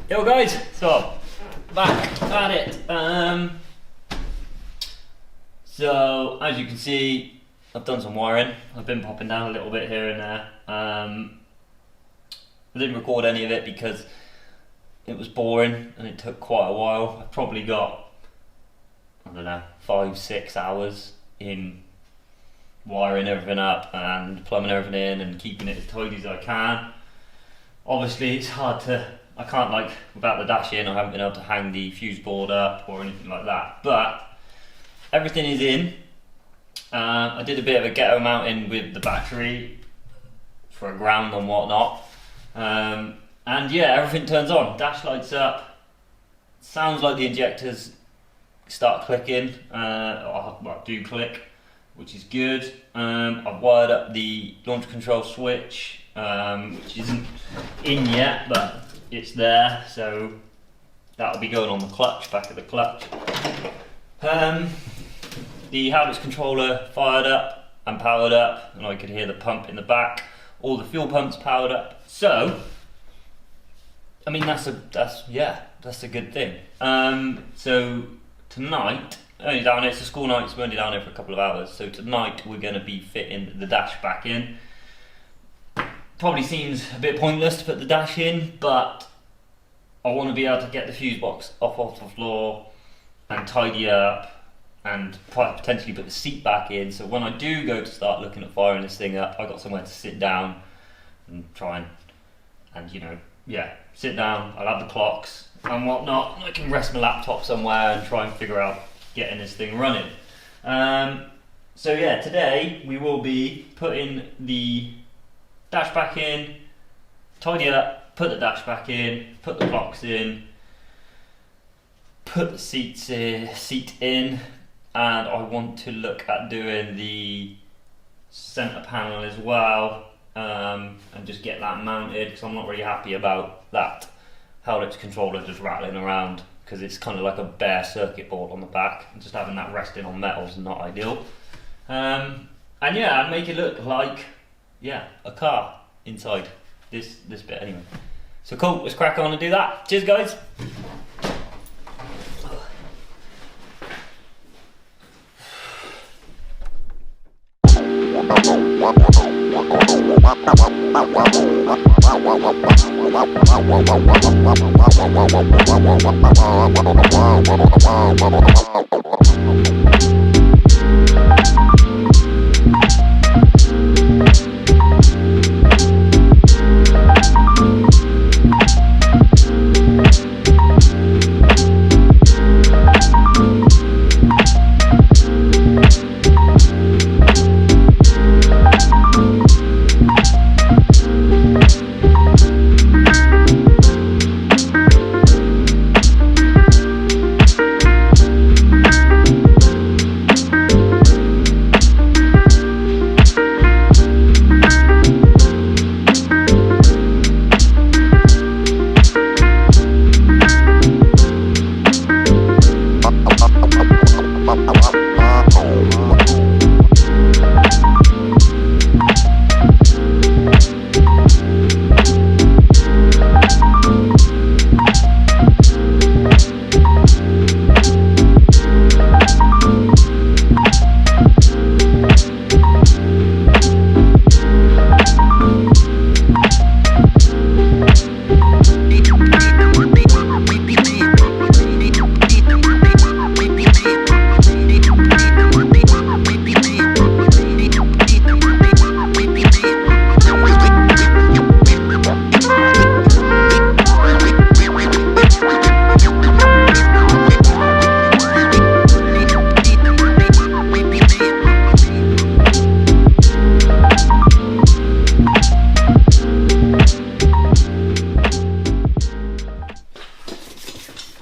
Yo guys, so back at it. So as you can see, I've done some wiring. I've been popping down a little bit here and there. I didn't record any of it because it was boring and it took quite a while. I've probably got, I don't know, 5-6 hours in wiring everything up and plumbing everything in and keeping it as tidy as I can. Obviously it's hard to, I can't, like, without the dash in, I haven't been able to hang the fuse board up or anything like that, but everything is in. I did a bit of a ghetto mounting with the battery for a ground and whatnot, and yeah, everything turns on, dash lights up, sounds like the injectors start clicking, or do click, which is good. I've wired up the launch control switch, which isn't in yet, but it's there, so that'll be going on the clutch, back of the clutch. The Habits controller fired up and powered up, and I could hear the pump in the back. All the fuel pumps powered up. So, I mean, that's a good thing. So tonight, only down here, it's a school night, so we're only down here for a couple of hours. So tonight we're going to be fitting the dash back in. Probably seems a bit pointless to put the dash in, but I want to be able to get the fuse box off the floor and tidy up and potentially put the seat back in, so when I do go to start looking at firing this thing up, I've got somewhere to sit down and try and you know, yeah, sit down. I'll have the clocks and whatnot, and I can rest my laptop somewhere and try and figure out getting this thing running. So yeah, today we will be putting the dash back in, tidy it up, put the dash back in, put the clocks in, put the seat in, and I want to look at doing the centre panel as well, and just get that mounted, because I'm not really happy about that Helix controller just rattling around, because it's kind of like a bare circuit board on the back, and just having that resting on metal is not ideal. And yeah, I'd make it look like, yeah, a car inside this bit anyway. So cool, let's crack on and do that. Cheers guys.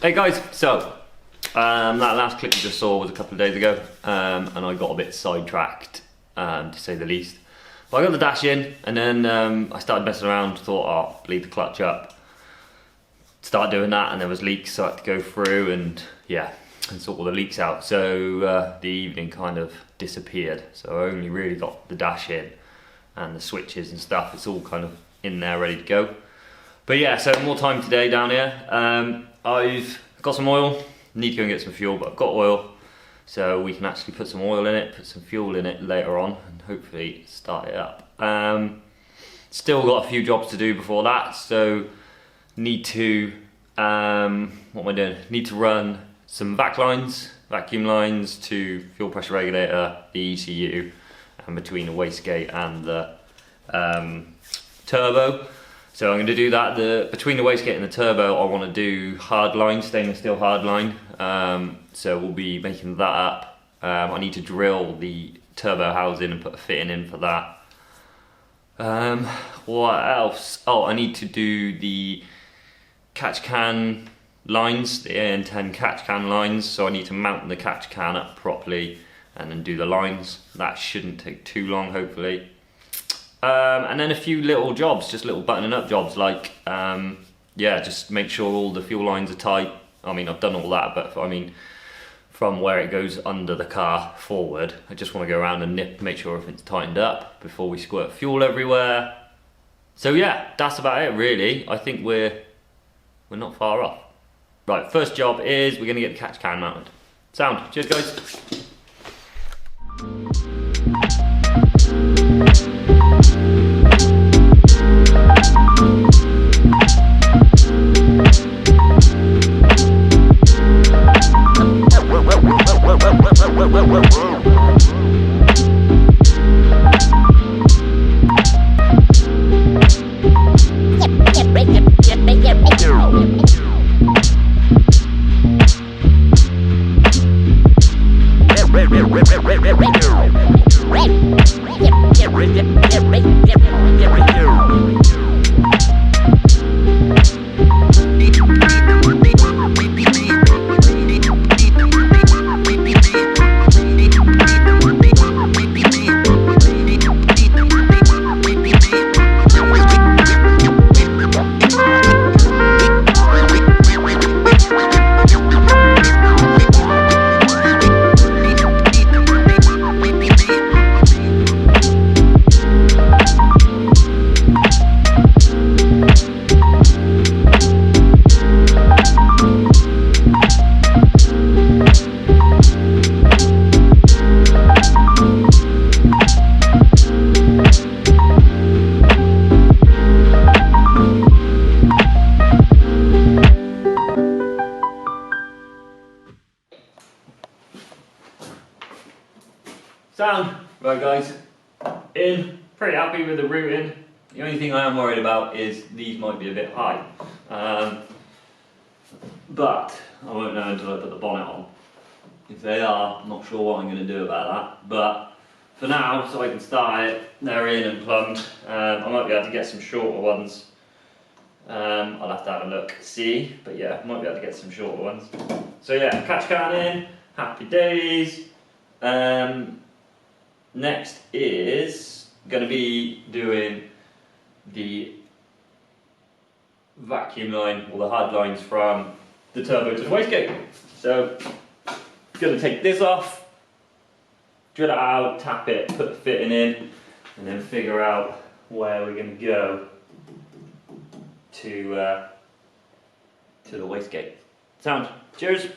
Hey guys, so that last clip you just saw was a couple of days ago, and I got a bit sidetracked, to say the least. But I got the dash in, and then I started messing around, thought, oh, bleed the clutch up. Started doing that, and there was leaks, so I had to go through and, yeah, and sort all the leaks out. So the evening kind of disappeared. So I only really got the dash in, and the switches and stuff, it's all kind of in there ready to go. But yeah, so more time today down here. I've got some oil, need to go and get some fuel, but I've got oil, so we can actually put some oil in it, put some fuel in it later on, and hopefully start it up. Still got a few jobs to do before that, so need to, what am I doing? Need to run some vacuum lines to fuel pressure regulator, the ECU, and between the wastegate and the turbo. So I'm going to do that. Between the wastegate and the turbo, I want to do hard line, stainless steel hard line. So we'll be making that up. I need to drill the turbo housing and put a fitting in for that. What else? Oh, I need to do the catch can lines, the AN10 catch can lines. So I need to mount the catch can up properly and then do the lines. That shouldn't take too long, hopefully. And then a few little jobs, just little buttoning up jobs, like yeah, just make sure all the fuel lines are tight. I mean, I've done all that, but I mean, from where it goes under the car forward, I just want to go around and make sure everything's tightened up before we squirt fuel everywhere. So yeah, that's about it really. I think we're not far off. Right, first job is we're going to get the catch can mounted. Sound. Cheers guys. Sound. Right guys, pretty happy with the routing. The only thing I am worried about is these might be a bit high. But I won't know until I put the bonnet on. If they are, I'm not sure what I'm going to do about that. But for now, so I can start it, they're in and plumbed. I might be able to get some shorter ones. I'll have to have a look, see. But yeah, I might be able to get some shorter ones. So yeah, catch can in, happy days. Next is going to be doing the vacuum line, or the hard lines from the turbo to the wastegate. So, going to take this off, drill it out, tap it, put the fitting in, and then figure out where we're going to go to the wastegate. Sound. Cheers.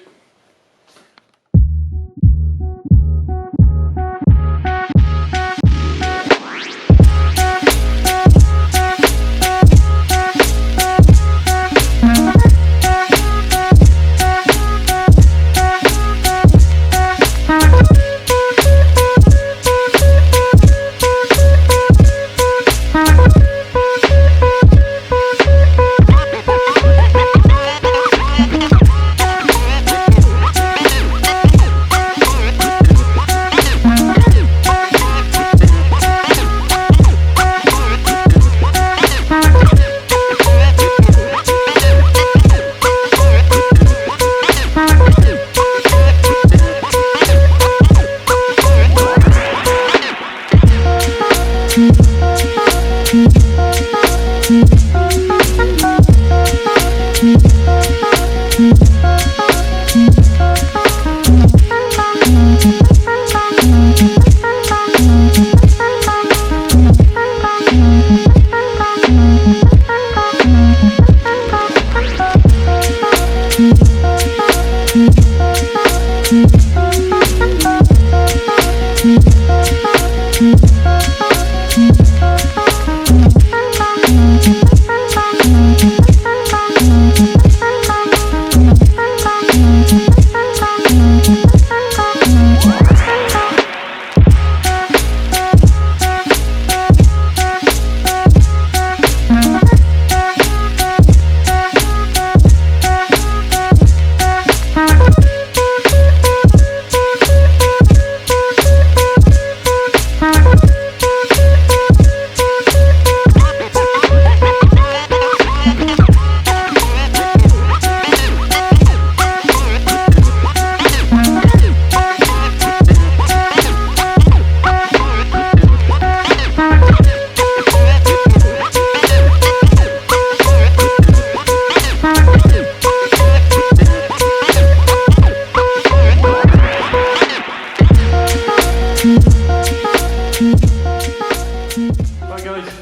guys,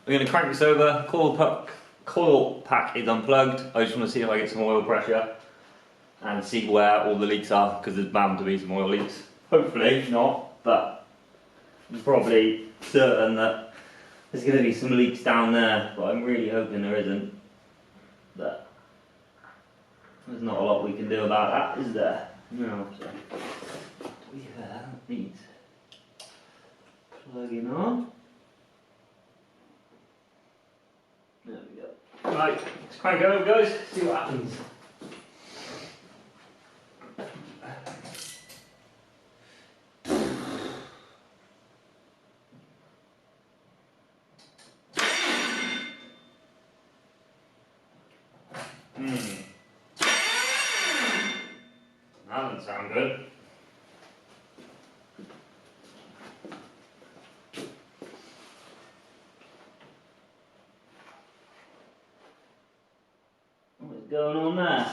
we're going to crank this over. Coil pack is unplugged. I just want to see if I get some oil pressure and see where all the leaks are, because there's bound to be some oil leaks. Hopefully not, but I'm probably certain that there's going to be some leaks down there, but I'm really hoping there isn't. But there's not a lot we can do about that, is there? No. So yeah, that needs plugging on. There we go. Right, let's crank it over, guys. See what happens. That doesn't sound good. What's going on there?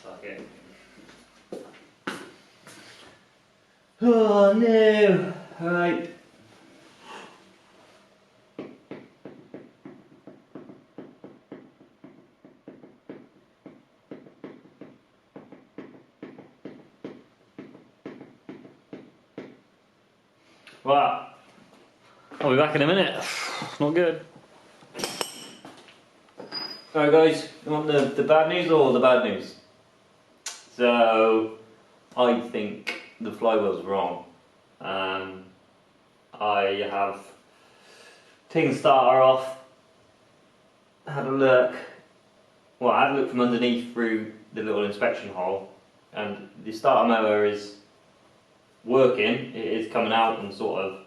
Fuck it. Oh no! Right. Well, I'll be back in a minute. Not good. Alright guys, you want the bad news or the bad news? So, I think the flywheel's wrong. I have taken the starter off, had a look. Well, I had a look from underneath through the little inspection hole, and the starter motor is working. It is coming out and sort of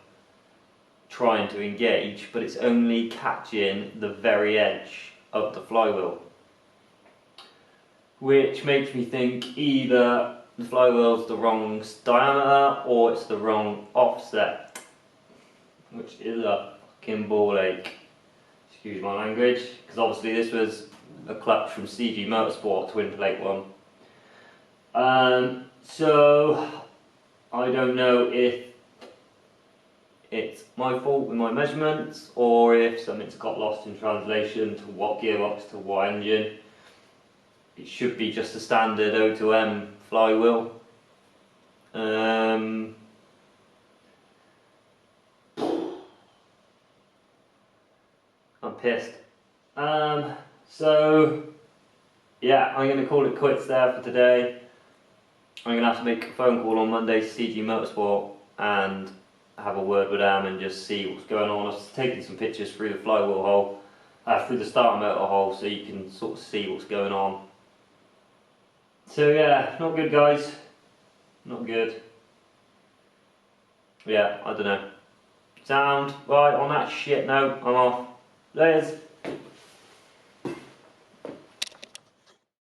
trying to engage, but it's only catching the very edge of the flywheel, which makes me think either the flywheel's the wrong diameter or it's the wrong offset, which is a fucking ball ache. Excuse my language, because obviously this was a clutch from CG Motorsport, twin plate one. So I don't know if it's my fault with my measurements or if something's got lost in translation to what gearbox to what engine. It should be just a standard O2M flywheel. I'm pissed. So yeah, I'm going to call it quits there for today. I'm going to have to make a phone call on Monday to CG Motorsport and have a word with them and just see what's going on. I've taken some pictures through the flywheel hole, through the starter motor hole, so you can sort of see what's going on. So yeah, not good guys, not good. Yeah, I don't know. Sound, right, on that shit note, I'm off. Laters.